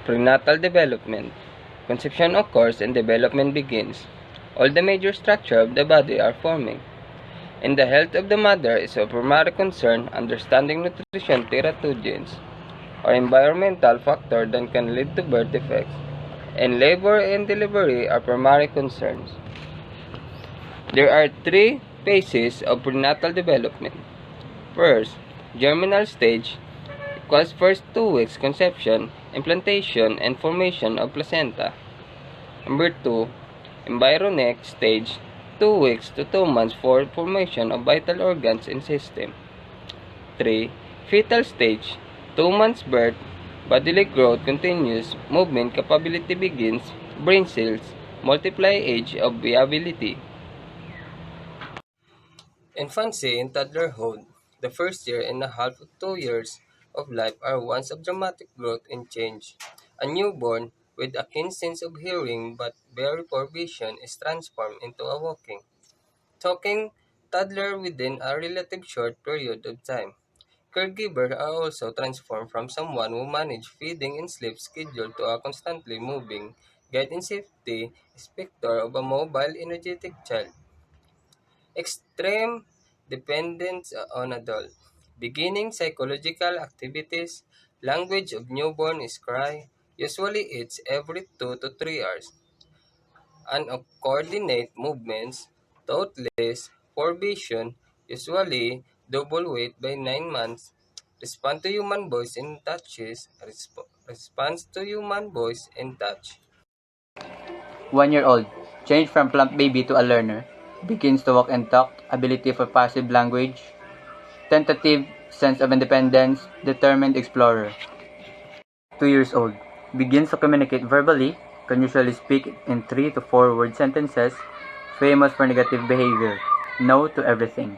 Prenatal development. Conception occurs and development begins. All the major structures of the body are forming. And the health of the mother is of primary concern. Understanding nutrition, teratogens, or environmental factor that can lead to birth defects. And labor and delivery are primary concerns. There are three phases of prenatal development. First, germinal stage equals first 2 weeks conception, implantation, and formation of placenta. Number 2, embryonic stage 2 weeks to 2 months for formation of vital organs and system. 3, fetal stage 2 months birth, bodily growth continues, movement capability begins, brain cells multiply, age of viability. Infancy and toddlerhood, the first year and a half to 2 years of life are ones of dramatic growth and change. A newborn with a keen sense of hearing but very poor vision is transformed into a walking, talking toddler within a relative short period of time. Caregivers are also transformed from someone who manage feeding and sleep schedule to a constantly moving, guide and safety inspector of a mobile, energetic child. Extreme dependence on adult. Beginning psychological activities. Language of newborn is cry. Usually it's every 2 to 3 hours. Uncoordinate movements. Toothless. Poor vision. Usually double weight by 9 months. Respond to human voice and touches. Response to human voice and touch. 1 year old, changed from plump baby to a learner, begins to walk and talk, ability for passive language, tentative sense of independence, determined explorer. 2 years old, begins to communicate verbally, can usually speak in 3 to 4 word sentences, famous for negative behavior, no to everything.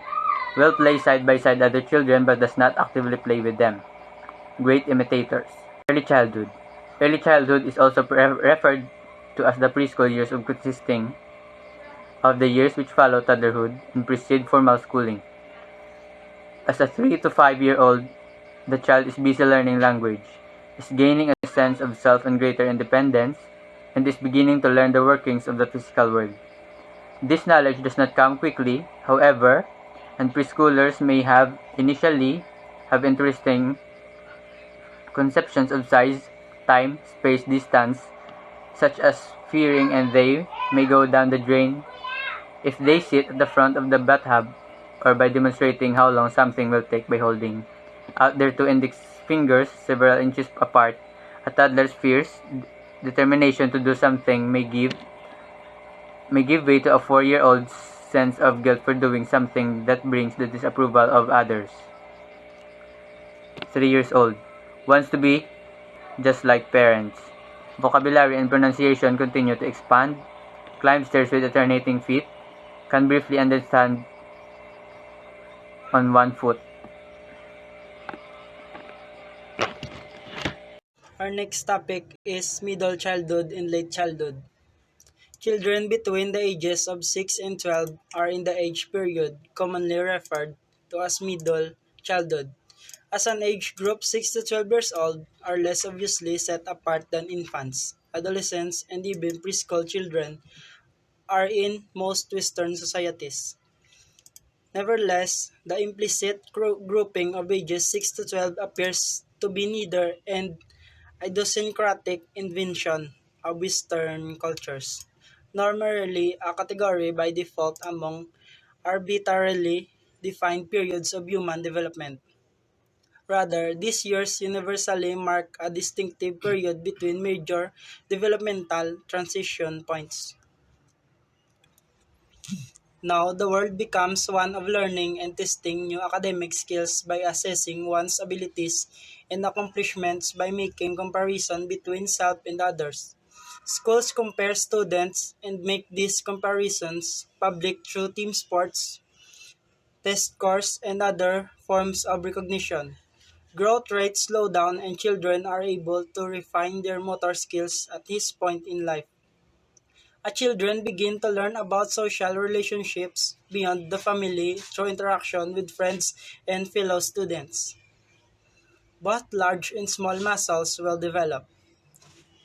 Will play side by side other children but does not actively play with them. Great imitators. Early childhood. Early childhood is also referred to as the preschool years of consisting of the years which follow toddlerhood and precede formal schooling. As a 3 to 5 year old, the child is busy learning language, is gaining a sense of self and greater independence, and is beginning to learn the workings of the physical world. This knowledge does not come quickly, however, and preschoolers may initially have interesting conceptions of size, time, space, distance, such as fearing, and they may go down the drain if they sit at the front of the bathtub or by demonstrating how long something will take by holding out their 2 index fingers several inches apart. A toddler's fierce determination to do something may give way to a 4-year-old's sense of guilt for doing something that brings the disapproval of others. 3 years old, wants to be just like parents. Vocabulary and pronunciation continue to expand, climb stairs with alternating feet, can briefly understand on one foot. Our next topic is middle childhood and late childhood. Children between the ages of 6 and 12 are in the age period commonly referred to as middle childhood. As an age group, 6 to 12 years old are less obviously set apart than infants, adolescents, and even preschool children are in most Western societies. Nevertheless, the implicit grouping of ages 6 to 12 appears to be neither an idiosyncratic invention of Western cultures, nor merely a category by default among arbitrarily defined periods of human development. Rather, these years universally mark a distinctive period between major developmental transition points. Now, the world becomes one of learning and testing new academic skills by assessing one's abilities and accomplishments by making comparison between self and others. Schools compare students and make these comparisons public through team sports, test scores, and other forms of recognition. Growth rates slow down and children are able to refine their motor skills at this point in life. Children begin to learn about social relationships beyond the family through interaction with friends and fellow students. Both large and small muscles will develop.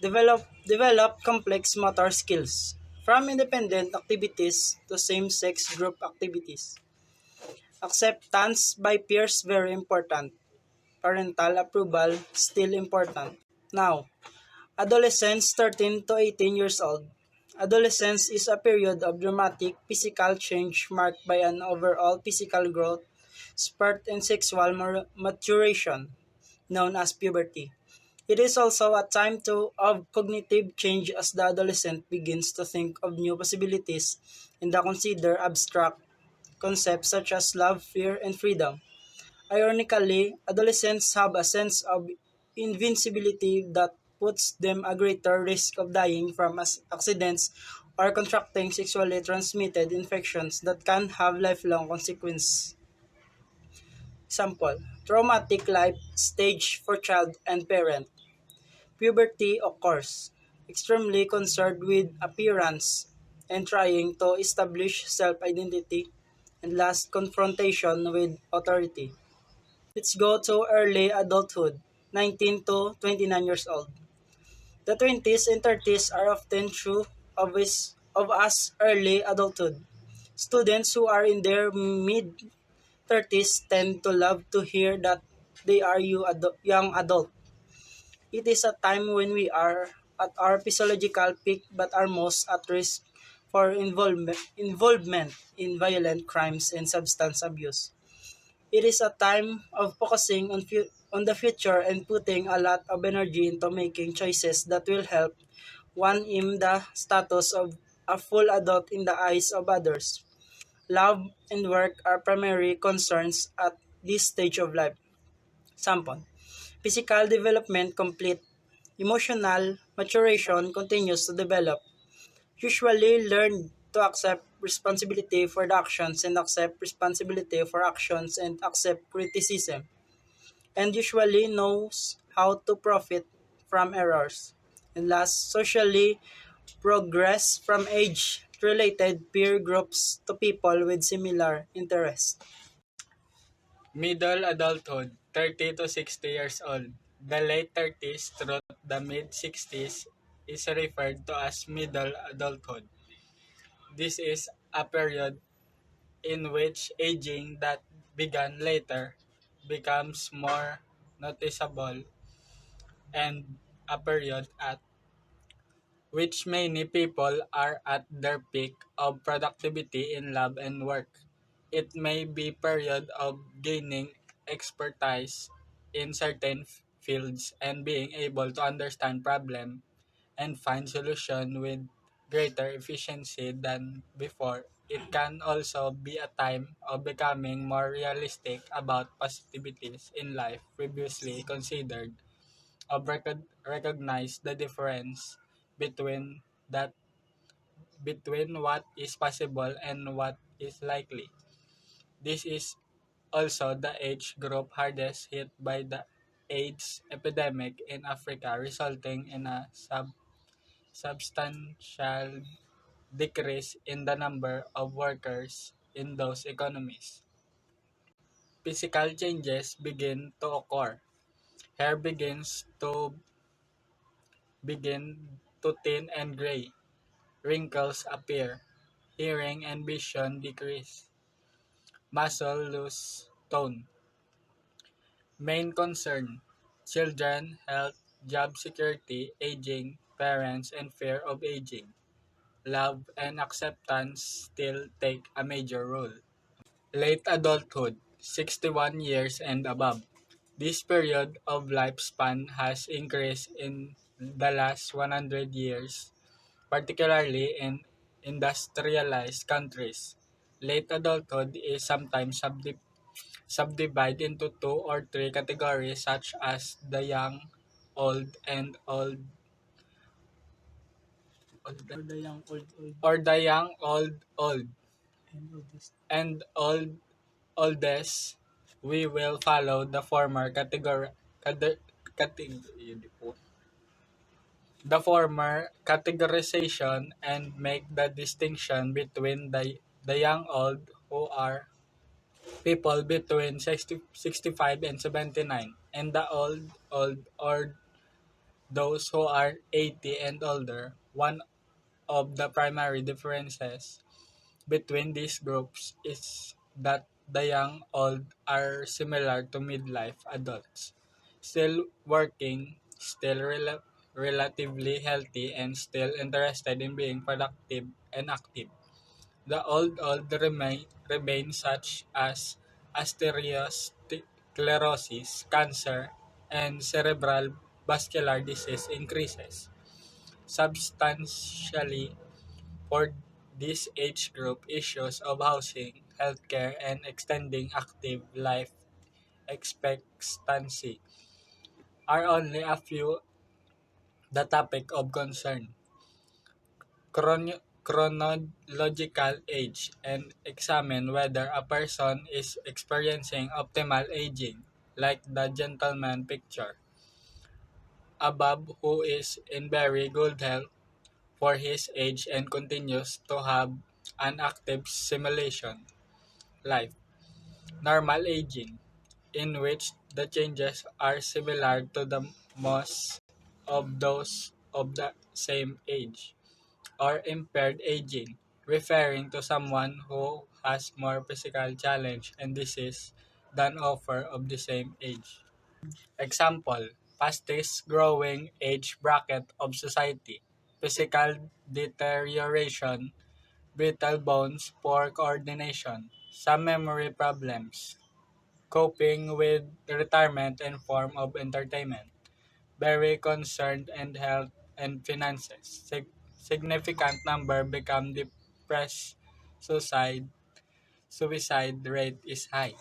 Develop complex motor skills, from independent activities to same-sex group activities. Acceptance by peers very important. Parental approval still important. Now, adolescence 13 to 18 years old. Adolescence is a period of dramatic physical change marked by an overall physical growth, spurt in sexual maturation, known as puberty. It is also a time of cognitive change as the adolescent begins to think of new possibilities and to consider abstract concepts such as love, fear, and freedom. Ironically, adolescents have a sense of invincibility that puts them at greater risk of dying from accidents or contracting sexually transmitted infections that can have lifelong consequences. Example, traumatic life stage for child and parent. Puberty occurs, extremely concerned with appearance and trying to establish self-identity, and last confrontation with authority. Let's go to early adulthood, 19 to 29 years old. The 20s and 30s are often true of us early adulthood. Students who are in their mid 30s tend to love to hear that they are young adult. It is a time when we are at our physiological peak but are most at risk for involvement in violent crimes and substance abuse. It is a time of focusing on the future and putting a lot of energy into making choices that will help one in the status of a full adult in the eyes of others. Love and work are primary concerns at this stage of life. Sample. Physical development complete. Emotional maturation continues to develop. Usually learn to accept responsibility for the actions and accept responsibility for actions and accept criticism, and usually knows how to profit from errors. And last, socially progress from age-related peer groups to people with similar interests. Middle adulthood, 30 to 60 years old. The late 30s through the mid 60s is referred to as middle adulthood. This is a period in which aging that began later becomes more noticeable, and a period at which many people are at their peak of productivity in lab and work. It may be period of gaining expertise in certain fields and being able to understand problem and find solution with greater efficiency than before. It can also be a time of becoming more realistic about possibilities in life previously considered, of recognize the difference between that between what is possible and what is likely. This is also the age group hardest hit by the AIDS epidemic in Africa, resulting in a substantial decrease in the number of workers in those economies. Physical changes begin to occur. Hair begin to thin and gray. Wrinkles appear. Hearing and vision decrease. Muscle lose tone. Main concern: children, health, job security, aging, parents, and fear of aging. Love and acceptance still take a major role. Late adulthood, 61 years and above. This period of lifespan has increased in the last 100 years, particularly in industrialized countries. Late adulthood is sometimes subdivided into two or three categories, such as the young, old, and Or the young old or the young, old, and oldest. and oldest. We will follow the former categorization and make the distinction between the young old, who are people between 65 and 79, and the old those who are 80 and older. One of the primary differences between these groups is that the young old are similar to midlife adults, still working, still relatively healthy, and still interested in being productive and active. The old remain such as sclerosis, cancer, and cerebral vascular disease increases substantially for this age group. Issues of housing, healthcare, and extending active life expectancy are only a few the topic of concern. Chronological age and examine whether a person is experiencing optimal aging, like the gentleman picture above, who is in very good health for his age and continues to have an active simulation life. Normal aging, in which the changes are similar to the most of those of the same age. Or impaired aging, referring to someone who has more physical challenge and disease than offer of the same age. Example, fastest growing age bracket of society, physical deterioration, brittle bones, poor coordination, some memory problems, coping with retirement and form of entertainment, very concerned and health and finances. Significant number become depressed. Suicide rate is high.